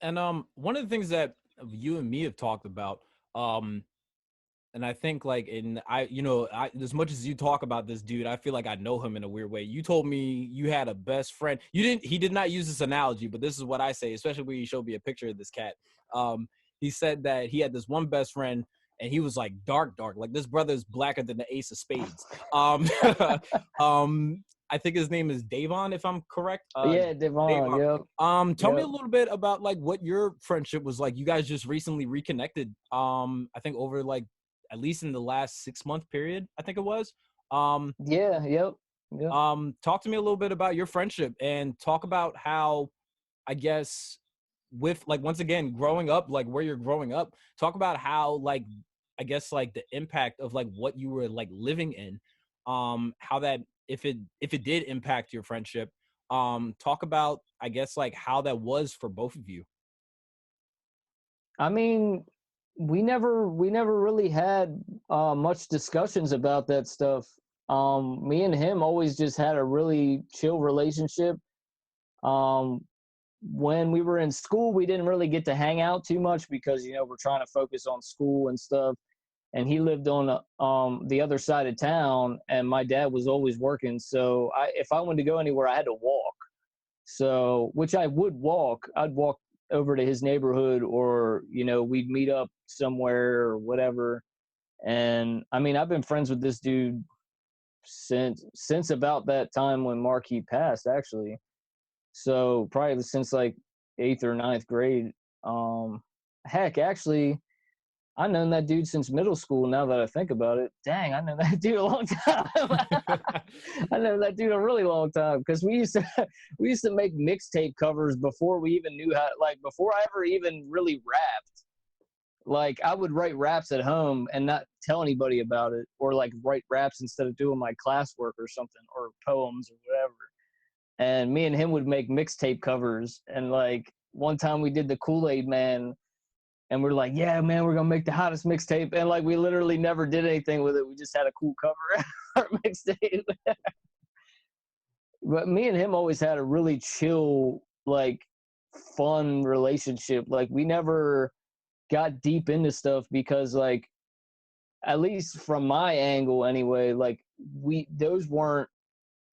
And one of the things that you and me have talked about, um, and I think like as much as you talk about this dude, I feel like I know him in a weird way. You told me you had a best friend. He did not use this analogy, but this is what I say, especially when you showed me a picture of this cat. Um, he said that he had this one best friend and he was like dark. Like this brother's blacker than the ace of spades. Um, I think his name is Davon, if I'm correct. Yeah, Devon. Davon. Yep. Tell me a Yep. little bit about like what your friendship was like. You guys just recently reconnected. I think over like at least in the last 6 month period, I think it was. Um, Yeah. Yep. Yep. talk to me a little bit about your friendship and talk about how, I guess, with like once again growing up, like where you're growing up. Talk about how like I guess like the impact of like what you were like living in. How that if it did impact your friendship. Talk about I guess like how that was for both of you. I mean, we never really had much discussions about that stuff. Me and him always just had a really chill relationship. Um, when we were in school, we didn't really get to hang out too much because we're trying to focus on school and stuff. And he lived on the other side of town, and my dad was always working. So if I wanted to go anywhere, I had to walk. So, which I would walk. I'd walk over to his neighborhood, or we'd meet up somewhere or whatever. And I mean, I've been friends with this dude since about that time when Marquis passed, actually. So probably since like eighth or ninth grade. Heck, actually, I known that dude since middle school. Now that I think about it, dang, I know that dude a long time. I know that dude a really long time because we used to make mixtape covers before we even knew how. Like before I ever even really rapped. Like I would write raps at home and not tell anybody about it, or like write raps instead of doing my classwork or something, or poems or whatever. And me and him would make mixtape covers. And like one time we did the Kool-Aid Man, and we're like, yeah, man, we're gonna make the hottest mixtape. And like we literally never did anything with it. We just had a cool cover our mixtape. But me and him always had a really chill, like fun relationship. Like we never got deep into stuff because like at least from my angle anyway, like we those weren't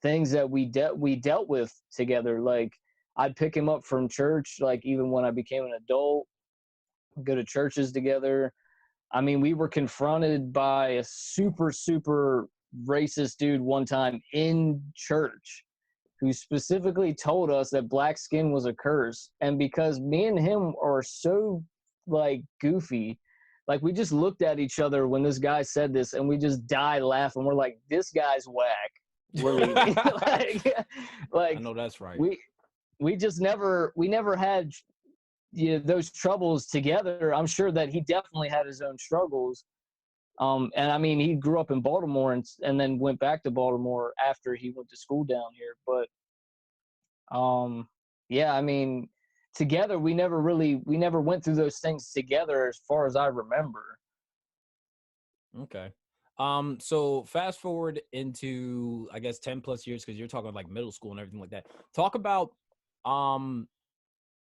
things that we dealt with together. Like I'd pick him up from church, like even when I became an adult, go to churches together. I mean, we were confronted by a super, super racist dude one time in church who specifically told us that black skin was a curse. And because me and him are so like goofy, like we just looked at each other when this guy said this and we just died laughing. We're like, this guy's whack. We're leaving. like, I like know that's right. we just never had those troubles together. I'm sure that he definitely had his own struggles. And I mean, he grew up in Baltimore and then went back to Baltimore after he went to school down here. But yeah, I mean, together we never went through those things together as far as I remember. Okay. So fast forward into I guess 10 plus years because you're talking like middle school and everything like that. Talk about um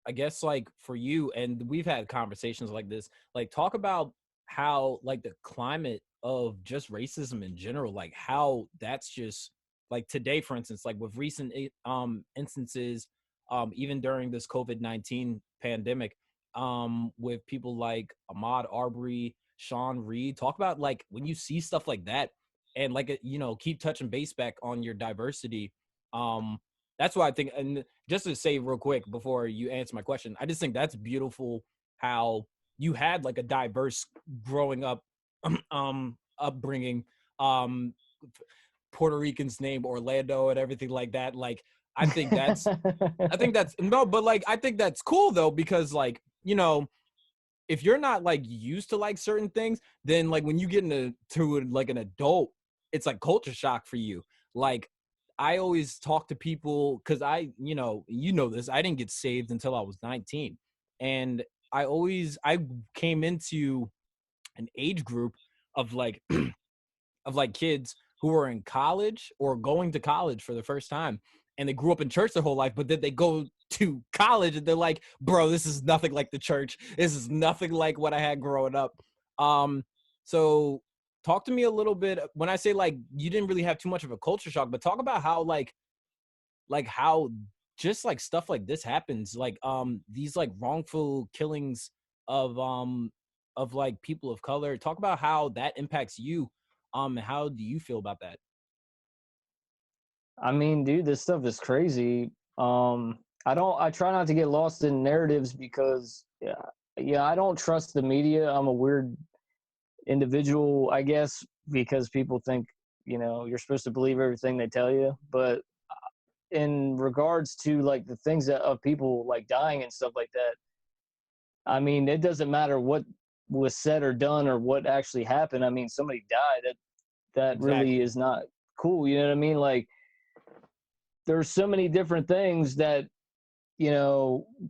I guess like for you, and we've had conversations like this, like talk about how like the climate of just racism in general, like how that's just like today, for instance, like with recent instances, even during this COVID-19 pandemic, with people like Ahmaud Arbery, Sean Reed, talk about like when you see stuff like that and like keep touching base back on your diversity. That's why I think, and just to say real quick before you answer my question, I just think that's beautiful how you had like a diverse growing up upbringing. Um Puerto Ricans named Orlando and everything like that. Like I think that's no, but like I think that's cool though, because like, if you're not like used to like certain things, then like when you get into like an adult, it's like culture shock for you. Like I always talk to people because I this, I didn't get saved until I was 19. And I came into an age group of like of like kids who were in college or going to college for the first time. and they grew up in church their whole life, but then they go to college and they're like, bro, this is nothing like the church. This is nothing like what I had growing up. So talk to me a little bit when I say like you didn't really have too much of a culture shock, but talk about how like how just like stuff like this happens, like these like wrongful killings of like people of color. Talk about how that impacts you. How do you feel about that? I mean, dude, this stuff is crazy. I try not to get lost in narratives because yeah, I don't trust the media. I'm a weird individual, I guess, because people think, you're supposed to believe everything they tell you. But in regards to like the things that of people like dying and stuff like that, I mean, it doesn't matter what was said or done or what actually happened. I mean, somebody died. That really Exactly. is not cool. You know what I mean? Like, there's so many different things that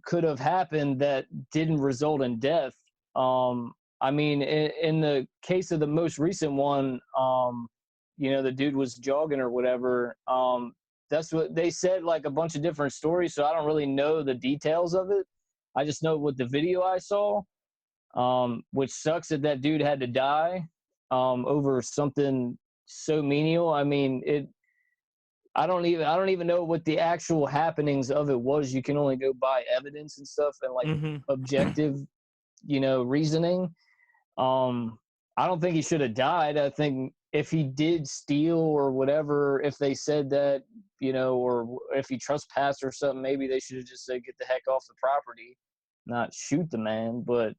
could have happened that didn't result in death. I mean, in the case of the most recent one, the dude was jogging or whatever. That's what they said, like a bunch of different stories. So I don't really know the details of it. I just know what the video I saw, which sucks that that dude had to die over something so menial. I mean, I don't even know what the actual happenings of it was. You can only go by evidence and stuff and like Hmm. objective, reasoning. Um, I don't think he should have died. I think if he did steal or whatever, if they said that, or if he trespassed or something, maybe they should have just said, get the heck off the property, not shoot the man. But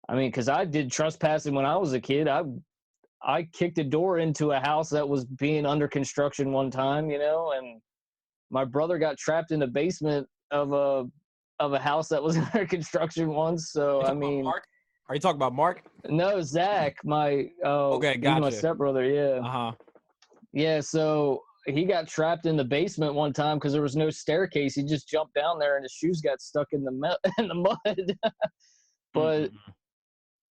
I mean, because I did trespassing when I was a kid. I kicked a door into a house that was being under construction one time, and my brother got trapped in the basement of a house that was under construction once. So You I talking about mean, Mark? Are you talking about Mark? no, Zach, Okay, he's my gotcha. stepbrother. Yeah, Uh-huh. yeah. So he got trapped in the basement one time because there was no staircase. He just jumped down there and his shoes got stuck in the in the mud. But Mm-mm.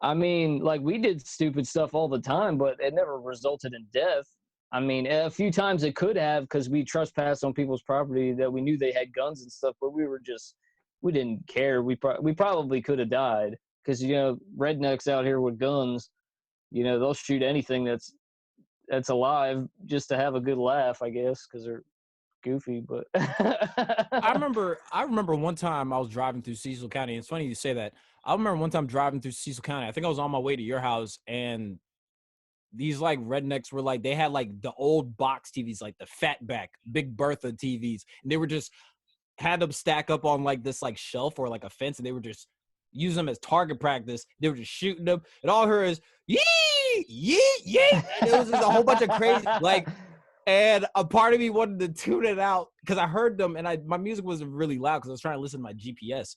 I mean, like we did stupid stuff all the time, but it never resulted in death. I mean, a few times it could have because we trespassed on people's property that we knew they had guns and stuff, but we didn't care. We probably could have died because rednecks out here with guns, they'll shoot anything that's alive just to have a good laugh, I guess, because they're goofy. But I remember one time I was driving through Cecil County. It's funny you say that. I remember one time driving through Cecil County. I think I was on my way to your house, and these like rednecks were like they had like the old box TVs, like the fatback Big Bertha TVs, and they were just had them stack up on like this like shelf or like a fence, and they were just using them as target practice. They were just shooting them, and all I heard is yee yee yee, and it was just a whole bunch of crazy like. And a part of me wanted to tune it out because I heard them, and my music wasn't really loud because I was trying to listen to my GPS,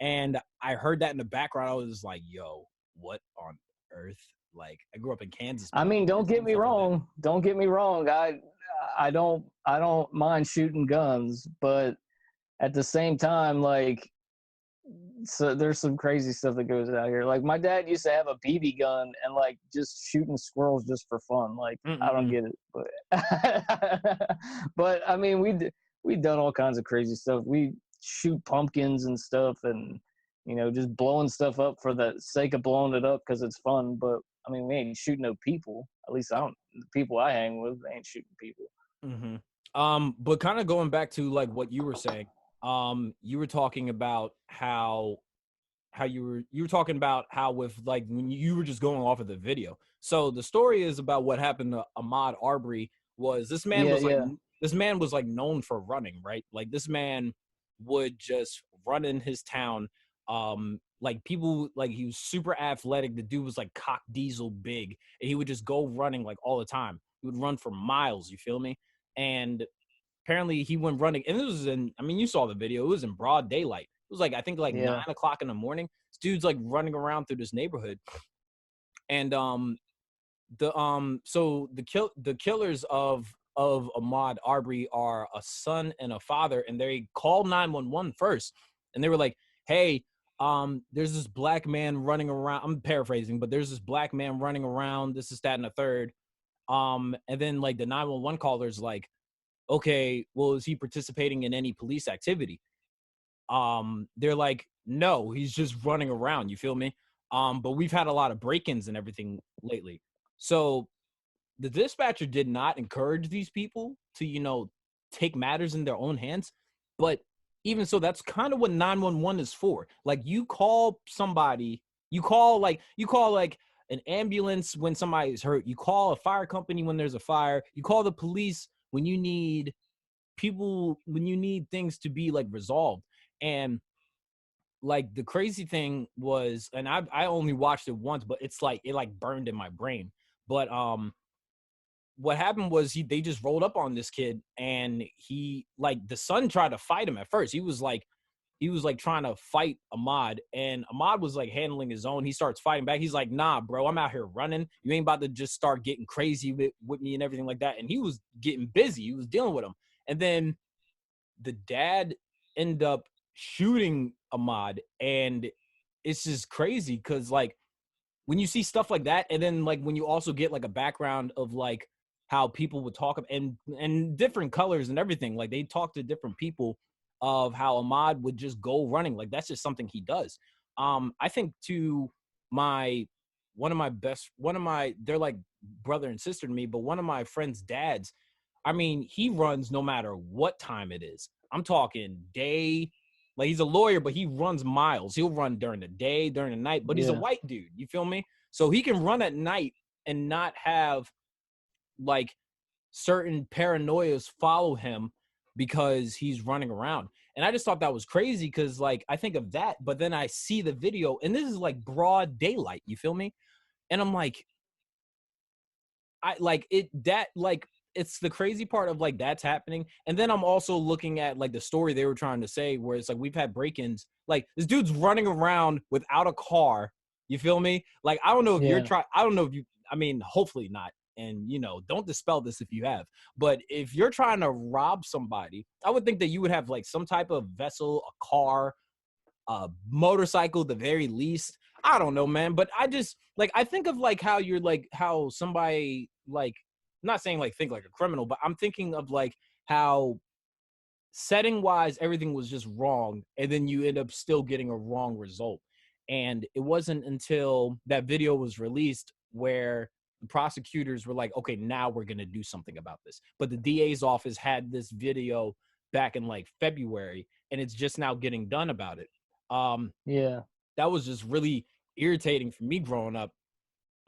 and I heard that in the background. I was just like, "Yo, what on earth?" Like, I grew up in Kansas, I man. mean, Never don't get seen me stuff like that. wrong. Don't get me wrong. I don't mind shooting guns, but at the same time, like, so there's some crazy stuff that goes out here. Like my dad used to have a BB gun and like just shooting squirrels just for fun. Like I don't Mm-mm-mm. get it, but but I mean we done all kinds of crazy stuff. We shoot pumpkins and stuff, and just blowing stuff up for the sake of blowing it up because it's fun. But I mean we ain't shooting no people. At least I don't. The people I hang with they ain't shooting people. Mm-hmm. But kind of going back to like what you were saying, you were talking about how you were talking about how with like when you were just going off of the video. So the story is about what happened to Ahmaud Arbery. Was Yeah, yeah, this man was like known for running, right? Like this man would just run in his town. Like people like he was super athletic. The dude was like cock diesel big, and he would just go running like all the time. He would run for miles. You feel me? And apparently he went running, and this was in. I mean, you saw the video. It was in broad daylight. It was like I think like yeah. 9 o'clock in the morning. This dude's like running around through this neighborhood, and the killers of Ahmaud Arbery are a son and a father, and they called 911 first, and they were like, "Hey, there's this black man running around." I'm paraphrasing, but there's this black man running around. This is that and the third. And then like the 911 callers like okay, well, is he participating in any police activity? They're like, no, he's just running around. You feel me? But we've had a lot of break-ins and everything lately. So the dispatcher did not encourage these people to, take matters in their own hands. But even so, that's kind of what 911 is for. Like you call somebody, you call like an ambulance when somebody is hurt. You call a fire company when there's a fire. You call the police when you need people, when you need things to be like resolved. And like the crazy thing was, and I only watched it once, but it's like it like burned in my brain. But what happened was they just rolled up on this kid, and he like the son tried to fight him at first. He was like trying to fight Ahmad, and Ahmad was like handling his own. He starts fighting back. He's like, nah, bro, I'm out here running. You ain't about to just start getting crazy with me and everything like that. And he was getting busy. He was dealing with him. And then the dad ended up shooting Ahmad. And it's just crazy because like when you see stuff like that, and then like when you also get like a background of like how people would talk and different colors and everything, like they talk to different people of how Ahmad would just go running, like that's just something he does. I think to my one of my they're like brother and sister to me, but one of my friend's dads, I mean, he runs no matter what time it is. I'm talking day. Like he's a lawyer, but he runs miles. He'll run during the day, during the night, but he's a Yeah, white dude. You feel me? So he can run at night and not have like certain paranoias follow him because he's running around. And I just thought that was crazy because like I think of that, but then I see the video and this is like broad daylight. You feel me? And I'm like, I like it that like it's the crazy part of like that's happening. And then I'm also looking at like the story they were trying to say where it's like we've had break-ins. Like this dude's running around without a car. You feel me? Like I don't know if you're yeah, trying I don't know if you I mean, hopefully not. And don't dispel this if you have. But if you're trying to rob somebody, I would think that you would have like some type of vessel, a car, a motorcycle, the very least. I don't know, man, but I just like I think of like how you're like how somebody like not saying like think like a criminal, but I'm thinking of like how setting wise everything was just wrong, and then you end up still getting a wrong result. And it wasn't until that video was released where the prosecutors were like, okay, now we're going to do something about this. But the DA's office had this video back in like February, and it's just now getting done about it. um yeah, that was just really irritating for me growing up.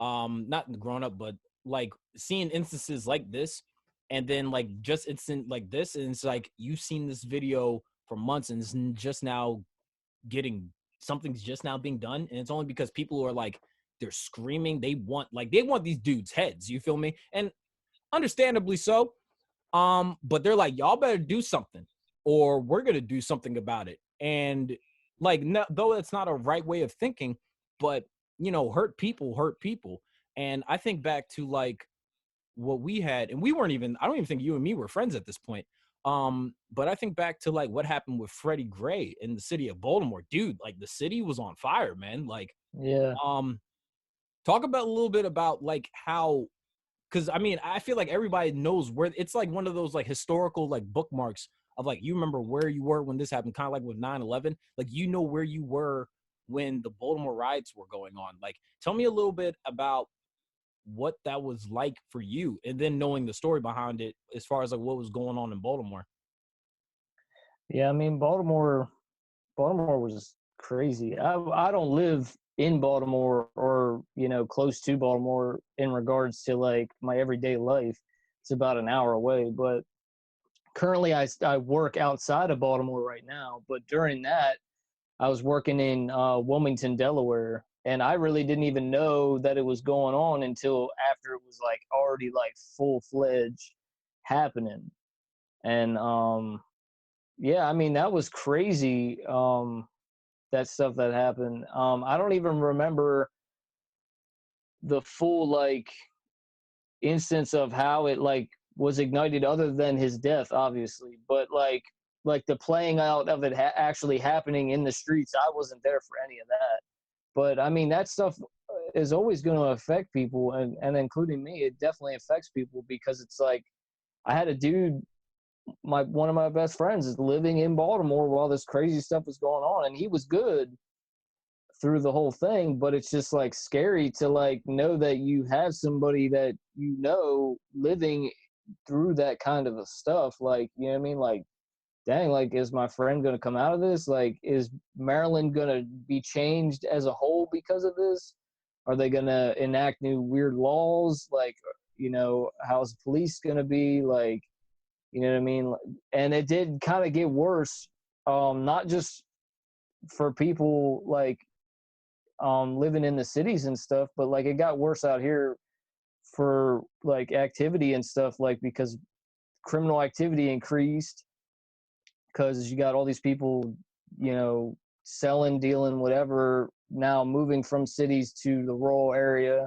Not growing up, but like seeing instances like this, and then like just instant like this, and it's like you've seen this video for months, and it's just now getting something's just now being done, and it's only because people are like they're screaming, they want these dudes' heads. You feel me? And understandably so. But they're like, y'all better do something, or we're gonna do something about it. And like, no, though it's not a right way of thinking, but hurt people. And I think back to like what we had, and we weren't even. I don't even think you and me were friends at this point. But I think back to like what happened with Freddie Gray in the city of Baltimore, dude. Like the city was on fire, man. Like, yeah. um, talk about a little bit about like how because I mean, I feel like everybody knows where it's like one of those like historical like bookmarks of like you remember where you were when this happened, kind of like with 9/11. Like where you were when the Baltimore riots were going on. Like tell me a little bit about what that was like for you, and then knowing the story behind it as far as like what was going on in Baltimore. Yeah, I mean, Baltimore was crazy. I don't live in Baltimore or close to Baltimore in regards to like my everyday life. It's about an hour away, but currently I work outside of Baltimore right now. But during that, I was working in Wilmington, Delaware, and I really didn't even know that it was going on until after it was like already like full fledged happening. And yeah, I mean that was crazy. That stuff that happened. I don't even remember the full like instance of how it like was ignited, other than his death, obviously. But like the playing out of it actually happening in the streets, I wasn't there for any of that. But I mean, that stuff is always going to affect people, and including me, it definitely affects people because it's like I had a dude my one of my best friends is living in Baltimore while this crazy stuff was going on, and he was good through the whole thing. But it's just like scary to like know that you have somebody that you know living through that kind of a stuff. Like, you know what I mean? Like, dang, like, is my friend going to come out of this? Like, is Maryland going to be changed as a whole because of this? Are they going to enact new weird laws? Like, how's the police going to be? Like, you know what I mean? And it did kind of get worse, not just for people like living in the cities and stuff, but like it got worse out here for like activity and stuff, like because criminal activity increased because you got all these people, selling, dealing, whatever, now moving from cities to the rural area.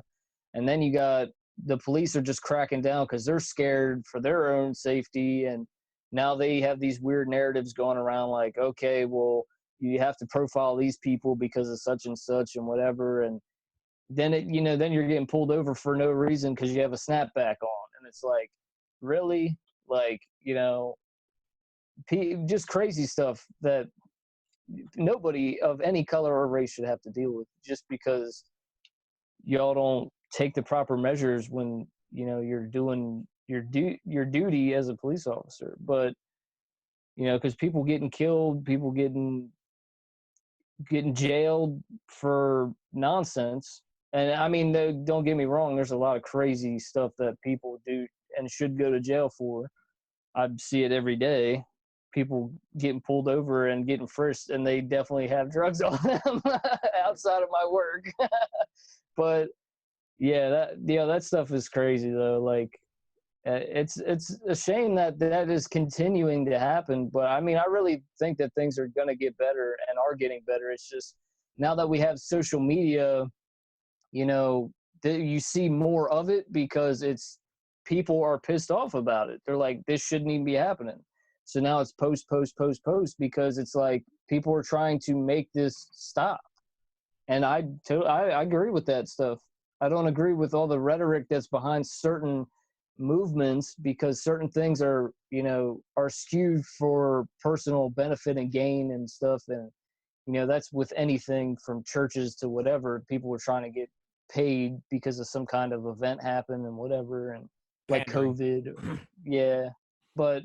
And then you got the police are just cracking down because they're scared for their own safety. And now they have these weird narratives going around like, okay, well, you have to profile these people because of such and such and whatever. And then then you're getting pulled over for no reason because you have a snapback on. And it's like, really? Like, just crazy stuff that nobody of any color or race should have to deal with just because y'all don't take the proper measures when you're doing your duty as a police officer. But because people getting killed, people getting jailed for nonsense. And I mean, don't get me wrong, there's a lot of crazy stuff that people do and should go to jail for. I see it every day. People getting pulled over and getting frisked, and they definitely have drugs on them outside of my work. But yeah, that stuff is crazy though. Like, it's a shame that that is continuing to happen. But I mean, I really think that things are going to get better and are getting better. It's just now that we have social media, you see more of it because it's people are pissed off about it. They're like, this shouldn't even be happening. So now it's post, post, post, post because it's like people are trying to make this stop. And I agree with that stuff. I don't agree with all the rhetoric that's behind certain movements because certain things are skewed for personal benefit and gain and stuff. And that's with anything from churches to whatever. People are trying to get paid because of some kind of event happened and whatever, and like Pandering. COVID. Yeah. But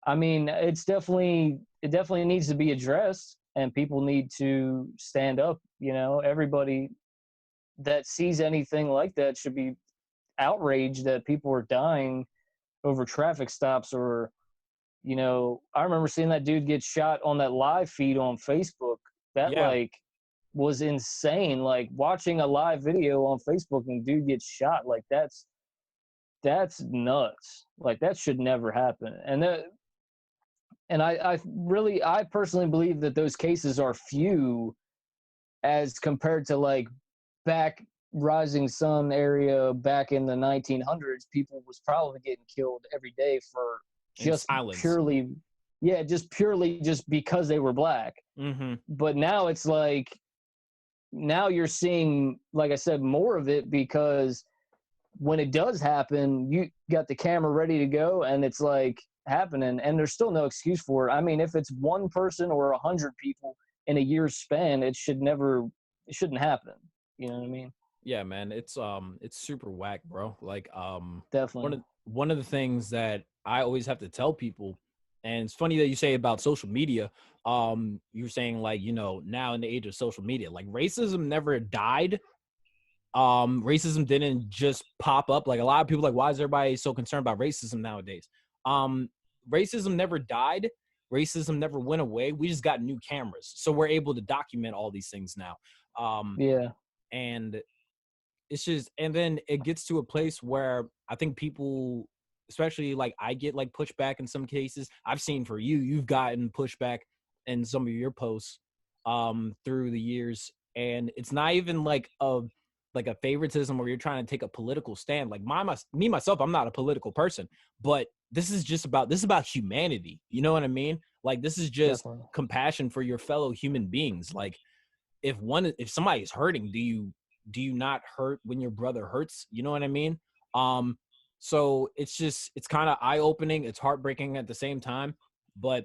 I mean, it definitely needs to be addressed, and people need to stand up. Everybody that sees anything like that should be outraged that people are dying over traffic stops. Or I remember seeing that dude get shot on that live feed on Facebook. That Yeah. like was insane. Like watching a live video on Facebook and dude gets shot, like that's nuts. Like that should never happen. And I personally believe that those cases are few as compared to like back Rising Sun area back in the 1900s. People was probably getting killed every day for In just silence. purely, yeah, just purely just because they were black. Mm-hmm. But now it's like, now you're seeing, like I said, more of it because when it does happen, you got the camera ready to go and it's like happening, and there's still no excuse for it. I mean, if it's one person or 100 people in a year's span, it shouldn't happen. You know what I mean? Yeah, man, it's super whack, bro. Like, Definitely. one of the things that I always have to tell people, and it's funny that you say about social media. You're saying like, now in the age of social media, like racism never died. Racism didn't just pop up. Like a lot of people like, why is everybody so concerned about racism nowadays? Um, Racism never died. Racism never went away. We just got new cameras, so we're able to document all these things now. Um, Yeah. and it's just, and then it gets to a place where I think people, especially like I get like pushback in some cases. I've seen for you've gotten pushback in some of your posts through the years, and it's not even like a favoritism where you're trying to take a political stand. Like me myself, I'm not a political person, but this is about humanity. You know what I mean? Like this is just Definitely. compassion for your fellow human beings. Like if somebody is hurting, do you not hurt when your brother hurts? You know what I mean? Um, So it's kind of eye opening. It's heartbreaking at the same time. But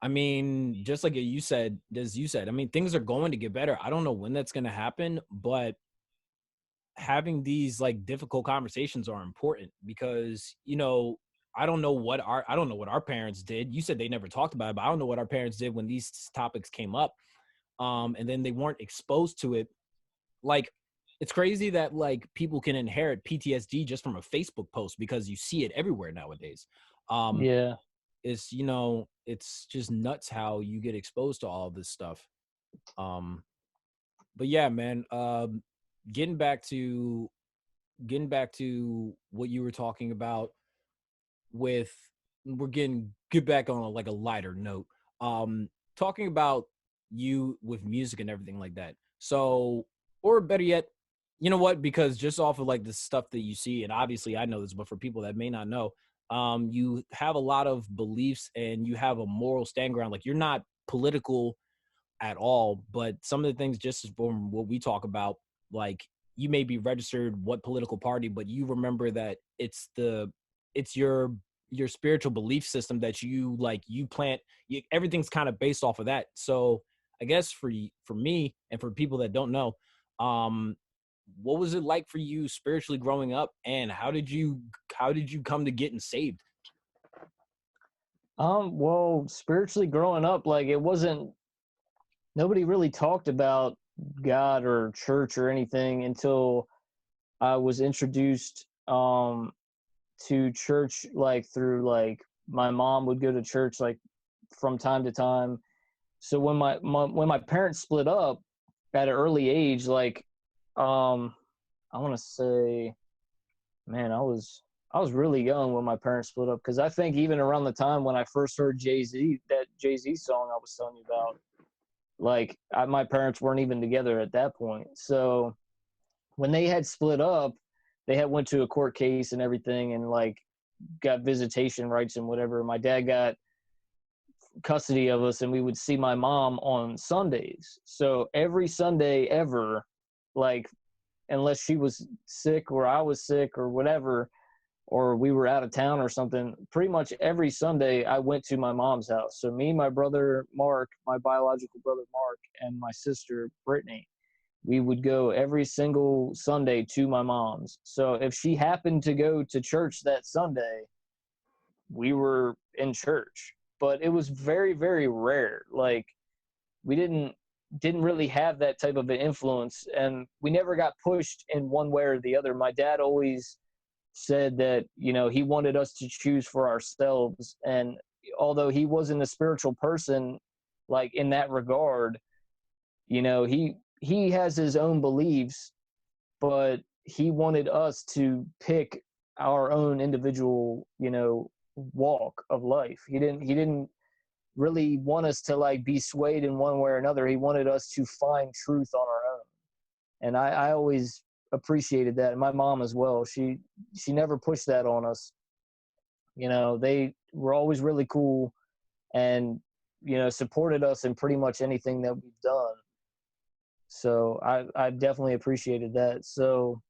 I mean, just like as you said, I mean, things are going to get better. I don't know when that's going to happen, but having these like difficult conversations are important because, I don't know what our parents did. You said they never talked about it, but I don't know what our parents did when these topics came up. And then they weren't exposed to it. Like, it's crazy that like people can inherit PTSD just from a Facebook post because you see it everywhere nowadays. Um, Yeah. it's just nuts how you get exposed to all of this stuff. Um, but yeah, man, getting back to getting back to what you were talking about with we're getting get back on like a lighter note. Talking about you with music and everything like that. So, or better yet, you know what? Because just off of like the stuff that you see, and obviously I know this, but for people that may not know, you have a lot of beliefs and you have a moral stand ground. Like you're not political at all, but some of the things just from what we talk about, like you may be registered what political party, but you remember that it's your spiritual belief system that you like you plant everything's kind of based off of that. So I guess for me and for people that don't know, um what was it like for you spiritually growing up, and how did you come to getting saved? Well, spiritually growing up, like it wasn't nobody really talked about God or church or anything until I was introduced to church like through like my mom would go to church like from time to time. So when my parents split up at an early age, like um I want to say, man, I was really young when my parents split up because I think even around the time when I first heard that Jay Z song I was telling you about, like my parents weren't even together at that point. So when they had split up, they had went to a court case and everything, and like got visitation rights and whatever. My dad got custody of us, and we would see my mom on Sundays. So every Sunday ever, like unless she was sick or I was sick or whatever, or we were out of town or something, pretty much every Sunday I went to my mom's house. So me, my brother Mark, my biological brother Mark, and my sister Brittany, we would go every single Sunday to my mom's. So if she happened to go to church that Sunday, we were in church. But it was very, very rare. Like we didn't really have that type of an influence, and we never got pushed in one way or the other. My dad always said that, you know, he wanted us to choose for ourselves, and although he wasn't a spiritual person like in that regard, you know, he has his own beliefs, but he wanted us to pick our own individual, you know, walk of life. He didn't really want us to like be swayed in one way or another. He wanted us to find truth on our own. And I always appreciated that. And my mom as well. She never pushed that on us. You know, they were always really cool and, you know, supported us in pretty much anything that we've done. So I definitely appreciated that. So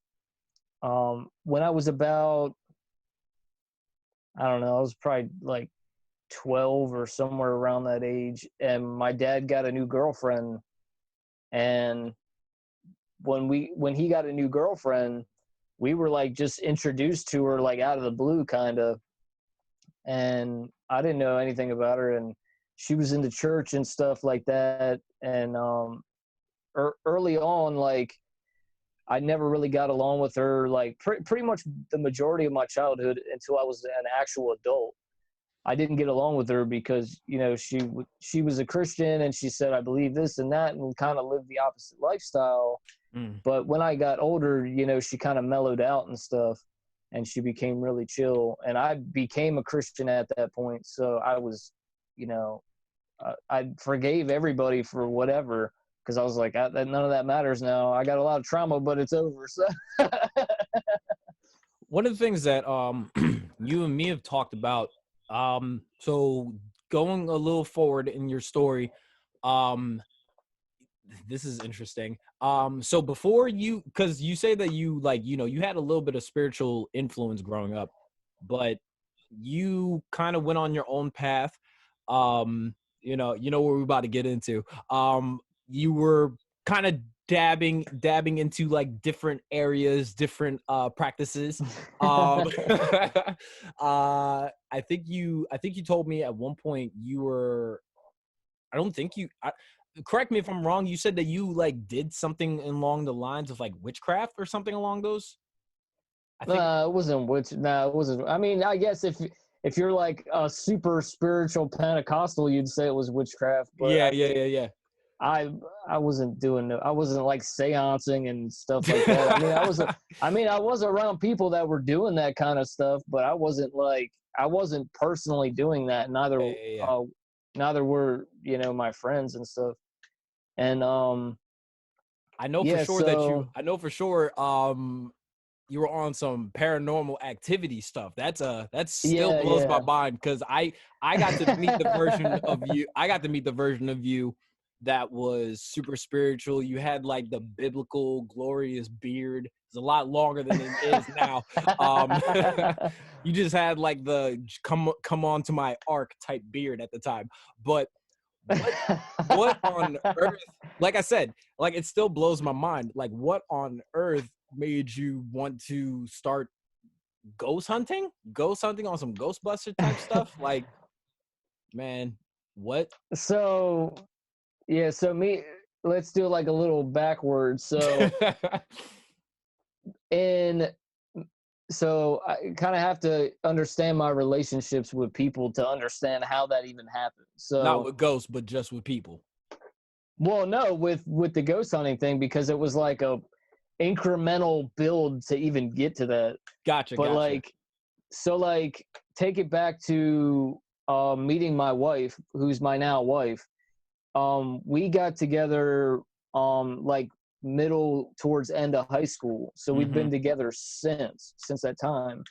when I was about, I don't know, I was probably like 12 or somewhere around that age, and my dad got a new girlfriend. And when he got a new girlfriend, we were like just introduced to her like out of the blue kind of, and I didn't know anything about her, and she was into church and stuff like that. And early on, like I never really got along with her like pretty much the majority of my childhood until I was an actual adult. I didn't get along with her because, you know, she was a Christian and she said I believe this and that, and kind of lived the opposite lifestyle. Mm. But when I got older, you know, she kind of mellowed out and stuff, and she became really chill. And I became a Christian at that point, so I was, you know, I forgave everybody for whatever because I was like, none of that matters now. I got a lot of trauma, but it's over. So One of the things that you and me have talked about, so going a little forward in your story, um this is interesting. So before you, because you say that you like, you had a little bit of spiritual influence growing up, but you kind of went on your own path. What we're about to get into. You were kind of dabbing into like different areas, different practices. I think you told me at one point you were, I don't think you correct me if I'm wrong, you said that you like did something along the lines of like witchcraft or something along those. I think It wasn't witch. No, it wasn't. I mean, I guess if you're like a super spiritual Pentecostal, you'd say it was witchcraft. But yeah, I yeah, mean, yeah, I I wasn't doing. I wasn't like seancing and stuff like that. yeah. I was around people that were doing that kind of stuff, but I wasn't personally doing that. Yeah, yeah, yeah. Neither were my friends and stuff. And I know for yeah, sure that you so I know for sure you were on some paranormal activity stuff. That still yeah, blows my yeah. mind because I got to meet the version of you. I got to meet the version of you that was super spiritual. You had like the biblical glorious beard. It's a lot longer than it is now. Um you just had like the come on to my ark type beard at the time. But what what on earth, like I said, like it still blows my mind. Like what on earth made you want to start ghost hunting? Ghost hunting on some Ghostbuster type stuff? Like, man, what? So yeah, so me let's do like a little backwards. And so I kind of have to understand my relationships with people to understand how that even happened. Not So, with ghosts, but just with people. well, no, with the ghost hunting thing because it was like a incremental build to even get to that. Gotcha, But gotcha. like take it back to meeting my wife, who's my now wife. We got together like middle towards end of high school, so we've Mm-hmm. been together since that time.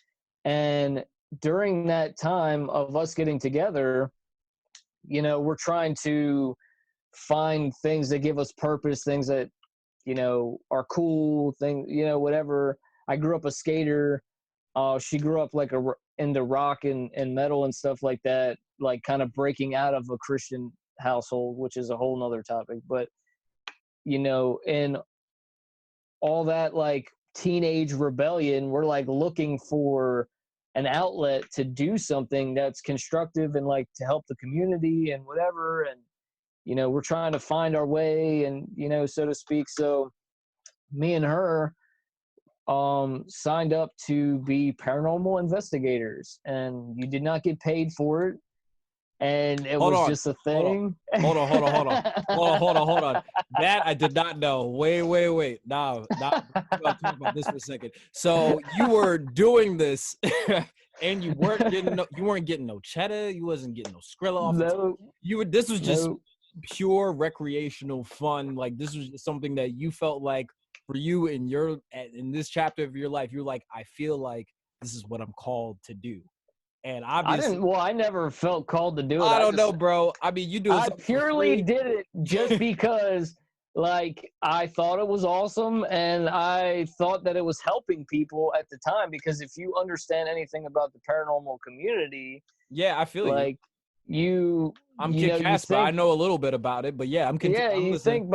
And during that time of us getting together, we're trying to find things that give us purpose, things that are cool, things, whatever. I grew up a skater. She grew up like into rock and metal and stuff like that, like kind of breaking out of a Christian household, which is a whole nother topic. But in all that like teenage rebellion, we're like looking for an outlet to do something that's constructive and like to help the community and whatever. And we're trying to find our way and so to speak. So me and her signed up to be paranormal investigators, and you did not get paid for it, and it Hold was on. just a Hold on. thing. Hold on, hold on, hold on. Hold on. That I did not know. Wait. Now we gotta talk about this for a second. So you were doing this and you weren't getting no cheddar, you wasn't getting no Skrilla off the top. No, This was just no. pure recreational fun. Like this was just something that you felt like for you in this chapter of your life, you're like, I feel like this is what I'm called to do. And I obviously, didn't. Well, I never felt called to do it. I don't know, bro. I mean, you doing I something for purely free. did it just because, like, I thought it was awesome, and I thought that it was helping people at the time. Because if you understand anything about the paranormal community, Yeah, I feel you. like you, I'm Kid you Casper. I think, know a little bit about it, but yeah, yeah, I'm listening.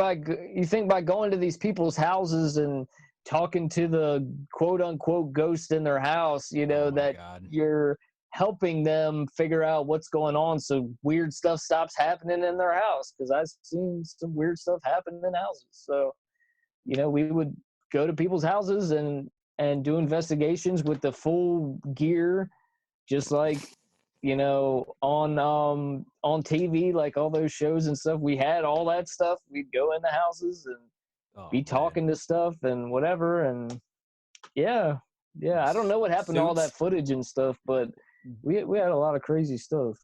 you think by going to these people's houses and talking to the quote unquote ghost in their house, Oh my that god. you're helping them figure out what's going on so weird stuff stops happening in their house, because I've seen some weird stuff happen in houses. So we would go to people's houses and do investigations with the full gear, just like on TV, like all those shows and stuff. We had all that stuff. We'd go in the houses and Oh be man. talking to stuff and whatever. And yeah, yeah. I don't know what happened to all that Suits. footage and stuff, but we had a lot of crazy stuff.